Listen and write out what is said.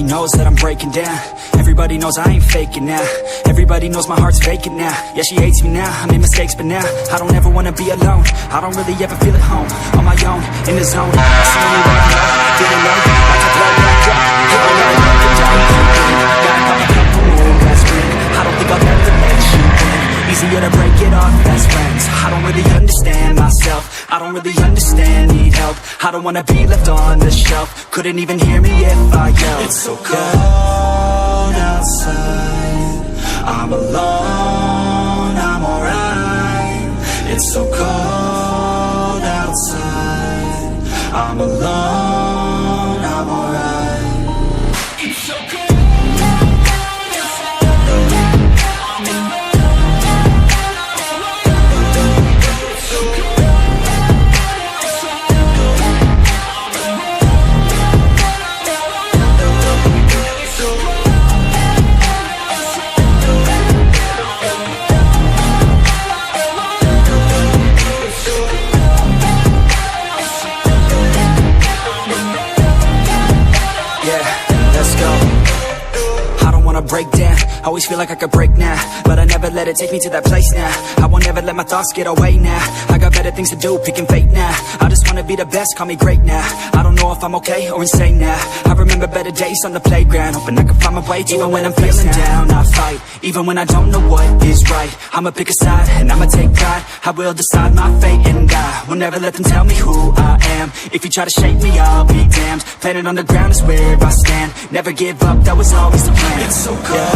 knows that I'm breaking down. Everybody knows I ain't faking now. Everybody knows my heart's vacant now. Yeah, she hates me now, I made mistakes but now I don't ever wanna be alone. I don't really ever feel at home. On my own, in the zone. I see me when I know, feeling low, like to blow back up. Got a couple more best friends. I don't think I'll ever let you in. Easier to break it off best friends. I don't really understand myself. I don't really understand, need help. I don't wanna be left on the shelf. Couldn't even hear me if I yelled. It's so cold outside. I'm alone, I'm alright. It's so cold outside. I'm alone, I'm alright. It's so cold. Break down, always feel like I could break now, but I never let it take me to that place now. I won't ever let my thoughts get away now. I got better things to do, picking fate now. I just wanna be the best, call me great now. I don't know if I'm okay or insane now. I remember better days on the playground, hoping I can find my way. Even when I'm feeling down, I fight. Even when I don't know what is right, I'ma pick a side and I'ma take pride. I will decide my fate and I will never let them tell me who I am. If you try to shake me, I'll be damned. Planet on the ground is where I stand. Never give up, that was always the plan. It's so cold